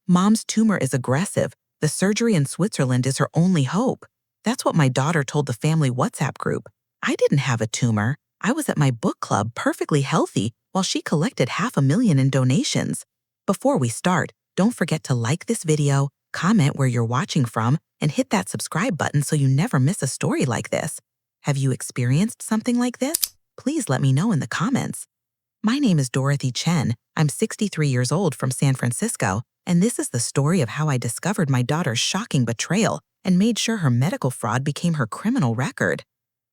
Mom's tumor is aggressive. The surgery in Switzerland is her only hope. That's what my daughter told the family WhatsApp group. I didn't have a tumor. I was at my book club perfectly healthy while she collected $500,000 in donations. Before we start, don't forget to like this video, comment where you're watching from, and hit that subscribe button so you never miss a story like this. Have you experienced something like this? Please let me know in the comments. My name is Dorothy Chen. I'm 63 years old from San Francisco, and this is the story of how I discovered my daughter's shocking betrayal and made sure her medical fraud became her criminal record.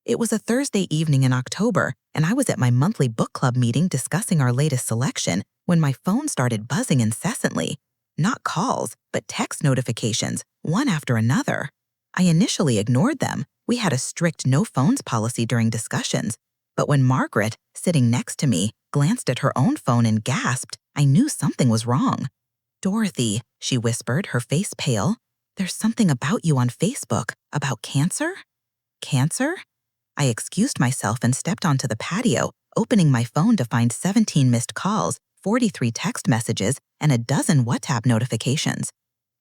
It was a Thursday evening in October, and I was at my monthly book club meeting discussing our latest selection when my phone started buzzing incessantly. Not calls, but text notifications, one after another. I initially ignored them. We had a strict no phones policy during discussions. But when Margaret, sitting next to me, glanced at her own phone and gasped, I knew something was wrong. "Dorothy," she whispered, her face pale, "there's something about you on Facebook, about cancer?" Cancer? I excused myself and stepped onto the patio, opening my phone to find 17 missed calls, 43 text messages, and a dozen WhatsApp notifications.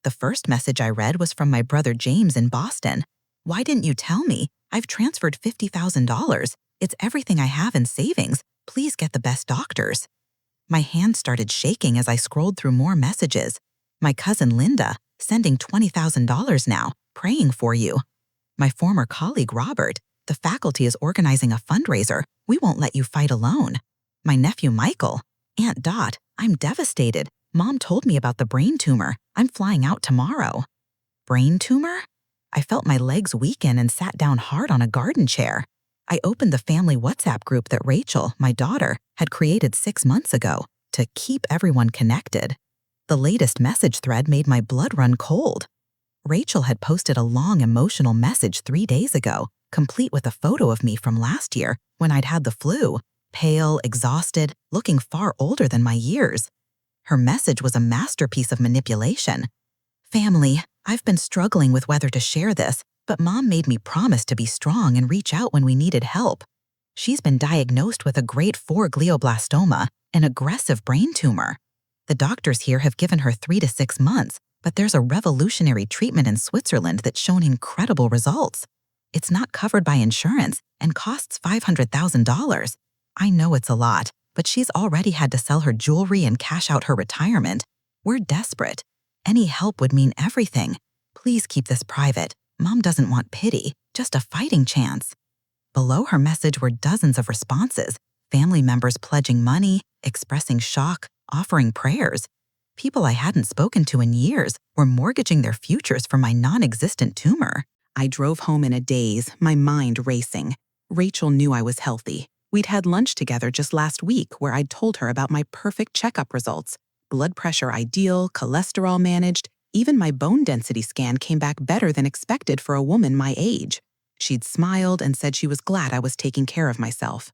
The first message I read was from my brother James in Boston. "Why didn't you tell me? I've transferred $50,000. It's everything I have in savings. Please get the best doctors." My hand started shaking as I scrolled through more messages. "My cousin Linda, sending $20,000 now, praying for you." My former colleague Robert, "The faculty is organizing a fundraiser. We won't let you fight alone." My nephew Michael, "Aunt Dot, I'm devastated. Mom told me about the brain tumor. I'm flying out tomorrow." Brain tumor? I felt my legs weaken and sat down hard on a garden chair. I opened the family WhatsApp group that Rachel, my daughter, had created 6 months ago to keep everyone connected. The latest message thread made my blood run cold. Rachel had posted a long emotional message 3 days ago, complete with a photo of me from last year when I'd had the flu, pale, exhausted, looking far older than my years. Her message was a masterpiece of manipulation. "Family, I've been struggling with whether to share this, but Mom made me promise to be strong and reach out when we needed help. She's been diagnosed with a grade 4 glioblastoma, an aggressive brain tumor. The doctors here have given her 3 to 6 months, but there's a revolutionary treatment in Switzerland that's shown incredible results. It's not covered by insurance and costs $500,000. I know it's a lot, but she's already had to sell her jewelry and cash out her retirement. We're desperate. Any help would mean everything. Please keep this private. Mom doesn't want pity, just a fighting chance." Below her message were dozens of responses, family members pledging money, expressing shock, offering prayers. People I hadn't spoken to in years were mortgaging their futures for my non-existent tumor. I drove home in a daze, my mind racing. Rachel knew I was healthy. We'd had lunch together just last week where I'd told her about my perfect checkup results. Blood pressure ideal, cholesterol managed. Even my bone density scan came back better than expected for a woman my age. She'd smiled and said she was glad I was taking care of myself.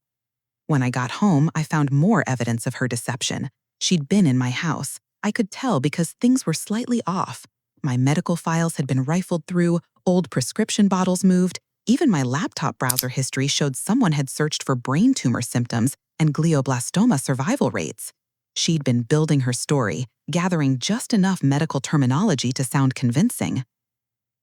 When I got home, I found more evidence of her deception. She'd been in my house. I could tell because things were slightly off. My medical files had been rifled through, old prescription bottles moved. Even my laptop browser history showed someone had searched for brain tumor symptoms and glioblastoma survival rates. She'd been building her story, gathering just enough medical terminology to sound convincing.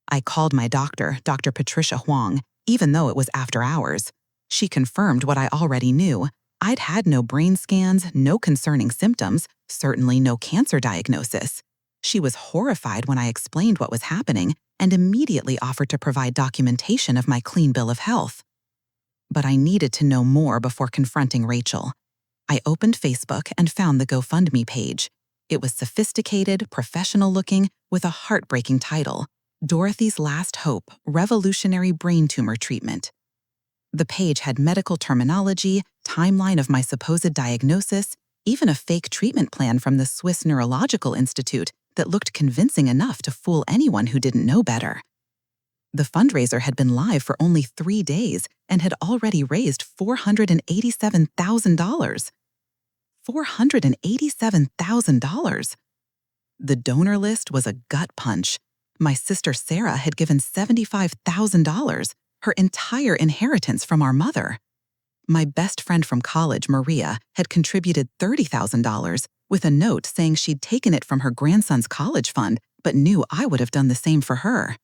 I called my doctor, Dr. Patricia Huang, even though it was after hours. She confirmed what I already knew. I'd had no brain scans, no concerning symptoms, certainly no cancer diagnosis. She was horrified when I explained what was happening and immediately offered to provide documentation of my clean bill of health. But I needed to know more before confronting Rachel. I opened Facebook and found the GoFundMe page. It was sophisticated, professional-looking, with a heartbreaking title, "Dorothy's Last Hope, Revolutionary Brain Tumor Treatment." The page had medical terminology, timeline of my supposed diagnosis, even a fake treatment plan from the Swiss Neurological Institute that looked convincing enough to fool anyone who didn't know better. The fundraiser had been live for only 3 days and had already raised $487,000. $487,000. The donor list was a gut punch. My sister Sarah had given $75,000, her entire inheritance from our mother. My best friend from college, Maria, had contributed $30,000, with a note saying she'd taken it from her grandson's college fund, but knew I would have done the same for her.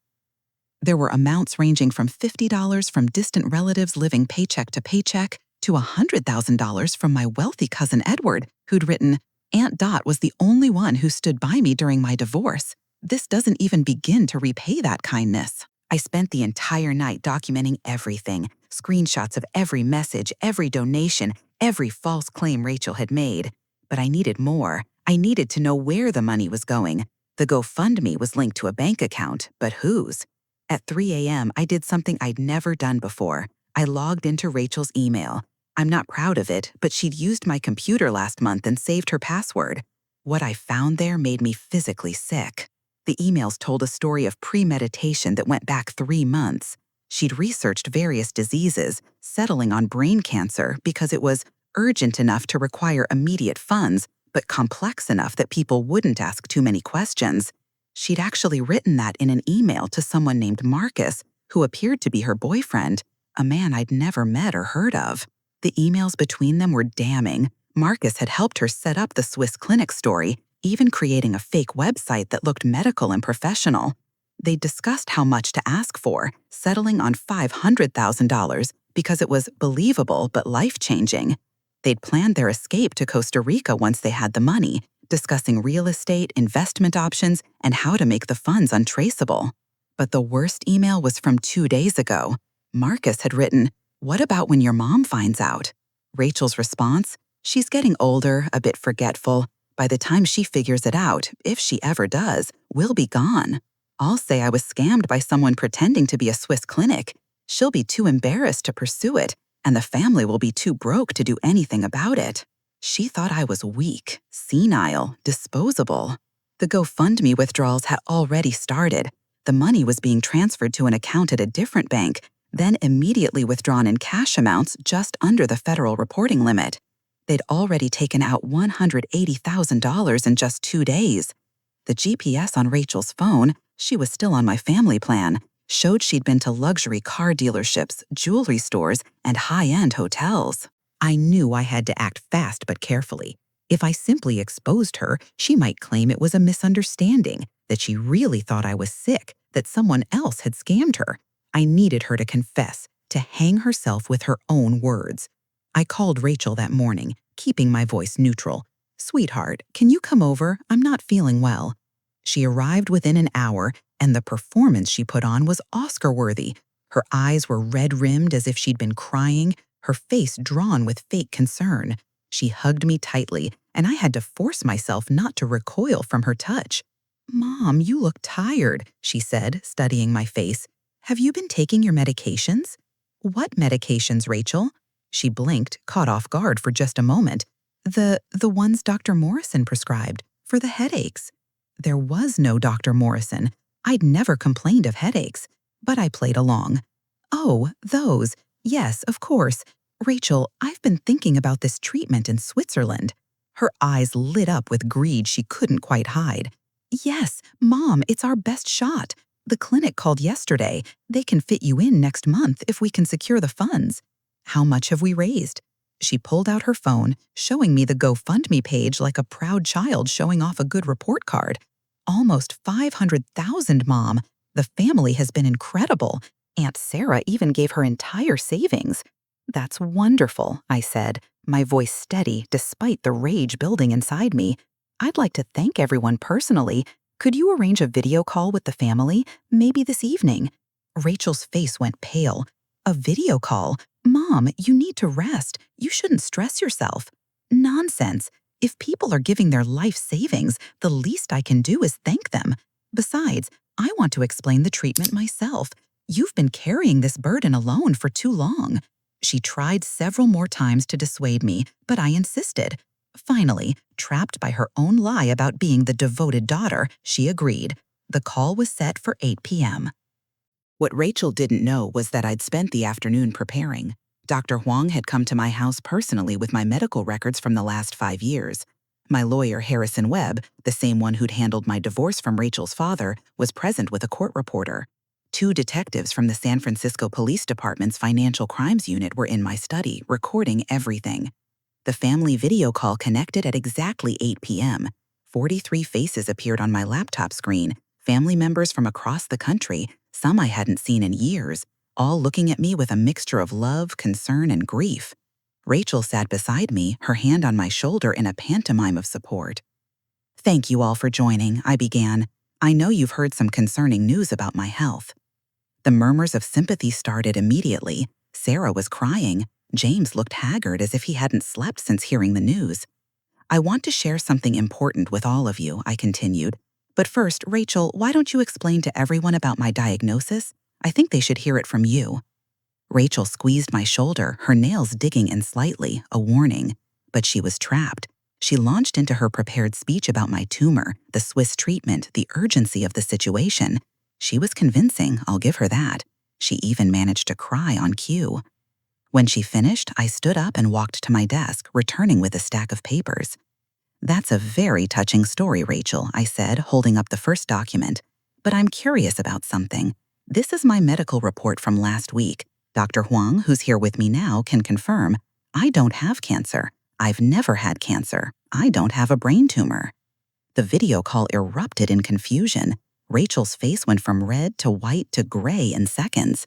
There were amounts ranging from $50 from distant relatives living paycheck to paycheck to $100,000 from my wealthy cousin Edward, who'd written, "Aunt Dot was the only one who stood by me during my divorce. This doesn't even begin to repay that kindness." I spent the entire night documenting everything, screenshots of every message, every donation, every false claim Rachel had made. But I needed more. I needed to know where the money was going. The GoFundMe was linked to a bank account, but whose? At 3 a.m., I did something I'd never done before. I logged into Rachel's email. I'm not proud of it, but she'd used my computer last month and saved her password. What I found there made me physically sick. The emails told a story of premeditation that went back 3 months. She'd researched various diseases, settling on brain cancer because it was urgent enough to require immediate funds, but complex enough that people wouldn't ask too many questions. She'd actually written that in an email to someone named Marcus, who appeared to be her boyfriend, a man I'd never met or heard of. The emails between them were damning. Marcus had helped her set up the Swiss clinic story, even creating a fake website that looked medical and professional. They discussed how much to ask for, settling on $500,000 because it was believable but life-changing. They'd planned their escape to Costa Rica once they had the money, discussing real estate, investment options, and how to make the funds untraceable. But the worst email was from 2 days ago. Marcus had written, "What about when your mom finds out?" Rachel's response, "She's getting older, a bit forgetful. By the time she figures it out, if she ever does, we'll be gone. I'll say I was scammed by someone pretending to be a Swiss clinic. She'll be too embarrassed to pursue it, and the family will be too broke to do anything about it." She thought I was weak, senile, disposable. The GoFundMe withdrawals had already started. The money was being transferred to an account at a different bank, then immediately withdrawn in cash amounts just under the federal reporting limit. They'd already taken out $180,000 in just 2 days. The GPS on Rachel's phone, she was still on my family plan, showed she'd been to luxury car dealerships, jewelry stores, and high-end hotels. I knew I had to act fast but carefully. If I simply exposed her, she might claim it was a misunderstanding, that she really thought I was sick, that someone else had scammed her. I needed her to confess, to hang herself with her own words. I called Rachel that morning, keeping my voice neutral. "Sweetheart, can you come over? I'm not feeling well." She arrived within an hour, and the performance she put on was Oscar-worthy. Her eyes were red-rimmed as if she'd been crying, her face drawn with fake concern. She hugged me tightly, and I had to force myself not to recoil from her touch. "Mom, you look tired," she said, studying my face. "Have you been taking your medications?" "What medications, Rachel?" She blinked, caught off guard for just a moment. The ones Dr. Morrison prescribed, for the headaches." There was no Dr. Morrison. I'd never complained of headaches, but I played along. "Oh, those. Yes, of course. Rachel, I've been thinking about this treatment in Switzerland." Her eyes lit up with greed she couldn't quite hide. "Yes, Mom, it's our best shot. The clinic called yesterday. They can fit you in next month if we can secure the funds." "How much have we raised?" She pulled out her phone, showing me the GoFundMe page like a proud child showing off a good report card. "Almost 500,000, Mom. The family has been incredible. Aunt Sarah even gave her entire savings." "That's wonderful," I said, my voice steady despite the rage building inside me. "I'd like to thank everyone personally. Could you arrange a video call with the family, maybe this evening?" Rachel's face went pale. "A video call? Mom, you need to rest. You shouldn't stress yourself." "Nonsense. If people are giving their life savings, the least I can do is thank them. Besides, I want to explain the treatment myself. You've been carrying this burden alone for too long." She tried several more times to dissuade me, but I insisted. Finally, trapped by her own lie about being the devoted daughter, she agreed. The call was set for 8 p.m. What Rachel didn't know was that I'd spent the afternoon preparing. Dr. Huang had come to my house personally with my medical records from the last 5 years. My lawyer, Harrison Webb, the same one who'd handled my divorce from Rachel's father, was present with a court reporter. 2 detectives from the San Francisco Police Department's Financial Crimes Unit were in my study, recording everything. The family video call connected at exactly 8 p.m. 43 faces appeared on my laptop screen, family members from across the country, some I hadn't seen in years, all looking at me with a mixture of love, concern, and grief. Rachel sat beside me, her hand on my shoulder in a pantomime of support. "Thank you all for joining," I began. "I know you've heard some concerning news about my health." The murmurs of sympathy started immediately. Sarah was crying. James looked haggard as if he hadn't slept since hearing the news. "I want to share something important with all of you," I continued. "But first, Rachel, why don't you explain to everyone about my diagnosis? I think they should hear it from you." Rachel squeezed my shoulder, her nails digging in slightly, a warning. But she was trapped. She launched into her prepared speech about my tumor, the Swiss treatment, the urgency of the situation. She was convincing, I'll give her that. She even managed to cry on cue. When she finished, I stood up and walked to my desk, returning with a stack of papers. "That's a very touching story, Rachel," I said, holding up the first document. "But I'm curious about something. This is my medical report from last week. Dr. Huang, who's here with me now, can confirm. I don't have cancer. I've never had cancer. I don't have a brain tumor." The video call erupted in confusion. Rachel's face went from red to white to gray in seconds.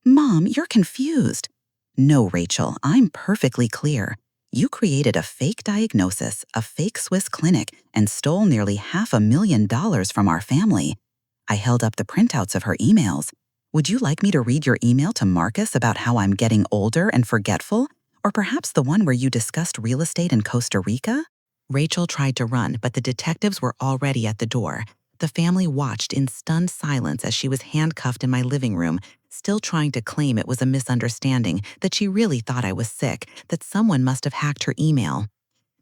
"Mom, you're confused." "No, Rachel, I'm perfectly clear. You created a fake diagnosis, a fake Swiss clinic, and stole nearly $500,000 from our family." I held up the printouts of her emails. "Would you like me to read your email to Marcus about how I'm getting older and forgetful? Or perhaps the one where you discussed real estate in Costa Rica?" Rachel tried to run, but the detectives were already at the door. The family watched in stunned silence as she was handcuffed in my living room, still trying to claim it was a misunderstanding, that she really thought I was sick, that someone must have hacked her email.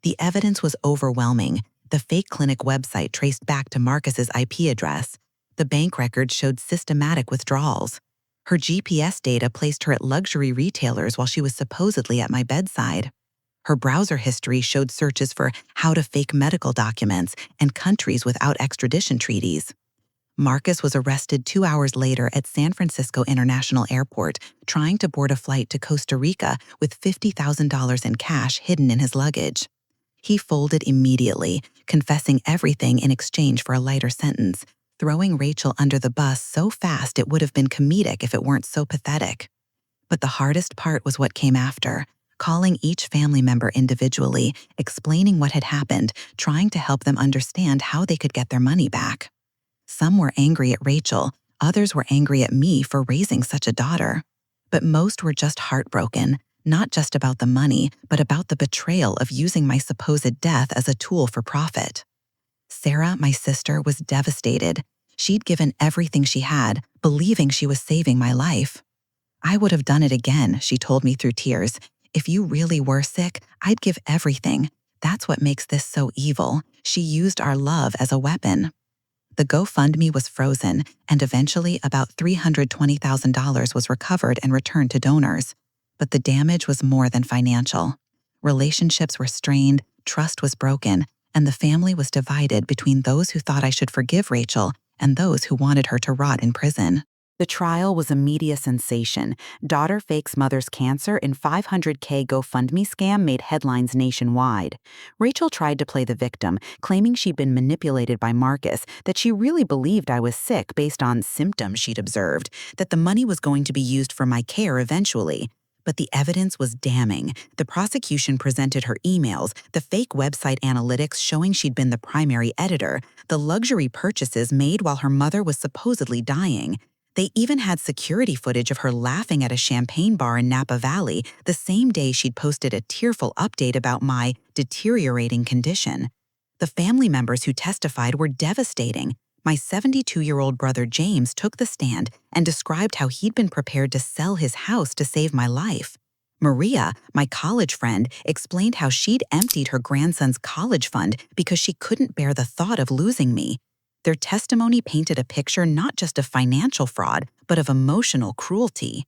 The evidence was overwhelming. The fake clinic website traced back to Marcus's IP address. The bank records showed systematic withdrawals. Her GPS data placed her at luxury retailers while she was supposedly at my bedside. Her browser history showed searches for how to fake medical documents and countries without extradition treaties. Marcus was arrested 2 hours later at San Francisco International Airport, trying to board a flight to Costa Rica with $50,000 in cash hidden in his luggage. He folded immediately, confessing everything in exchange for a lighter sentence, throwing Rachel under the bus so fast it would have been comedic if it weren't so pathetic. But the hardest part was what came after. Calling each family member individually, explaining what had happened, trying to help them understand how they could get their money back. Some were angry at Rachel, others were angry at me for raising such a daughter. But most were just heartbroken, not just about the money, but about the betrayal of using my supposed death as a tool for profit. Sarah, my sister, was devastated. She'd given everything she had, believing she was saving my life. "I would have done it again," she told me through tears. "If you really were sick, I'd give everything. That's what makes this so evil. She used our love as a weapon." The GoFundMe was frozen, and eventually about $320,000 was recovered and returned to donors. But the damage was more than financial. Relationships were strained, trust was broken, and the family was divided between those who thought I should forgive Rachel and those who wanted her to rot in prison. The trial was a media sensation. Daughter fakes mother's cancer in $500K GoFundMe scam made headlines nationwide. Rachel tried to play the victim, claiming she'd been manipulated by Marcus, that she really believed I was sick based on symptoms she'd observed, that the money was going to be used for my care eventually. But the evidence was damning. The prosecution presented her emails, the fake website analytics showing she'd been the primary editor, the luxury purchases made while her mother was supposedly dying. They even had security footage of her laughing at a champagne bar in Napa Valley the same day she'd posted a tearful update about my deteriorating condition. The family members who testified were devastating. My 72-year-old brother James took the stand and described how he'd been prepared to sell his house to save my life. Maria, my college friend, explained how she'd emptied her grandson's college fund because she couldn't bear the thought of losing me. Their testimony painted a picture not just of financial fraud, but of emotional cruelty.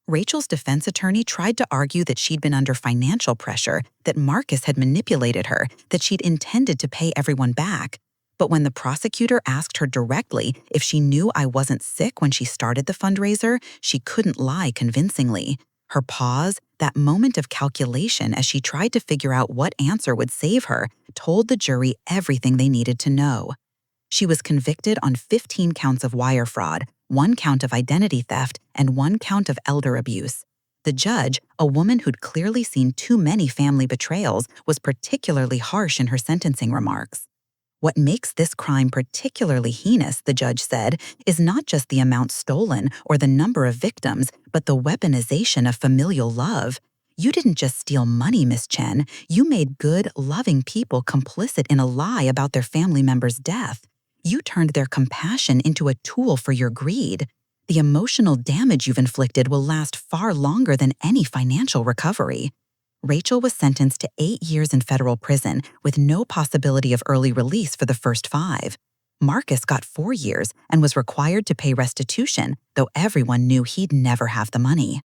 Rachel's defense attorney tried to argue that she'd been under financial pressure, that Marcus had manipulated her, that she'd intended to pay everyone back. But when the prosecutor asked her directly if she knew I wasn't sick when she started the fundraiser, she couldn't lie convincingly. Her pause, that moment of calculation as she tried to figure out what answer would save her, told the jury everything they needed to know. She was convicted on 15 counts of wire fraud, 1 count of identity theft, and 1 count of elder abuse. The judge, a woman who'd clearly seen too many family betrayals, was particularly harsh in her sentencing remarks. What makes this crime particularly heinous, the judge said, is not just the amount stolen or the number of victims, but the weaponization of familial love. You didn't just steal money, Miss Chen. You made good, loving people complicit in a lie about their family member's death. You turned their compassion into a tool for your greed. The emotional damage you've inflicted will last far longer than any financial recovery. Rachel was sentenced to 8 years in federal prison with no possibility of early release for the first 5. Marcus got 4 years and was required to pay restitution, though everyone knew he'd never have the money.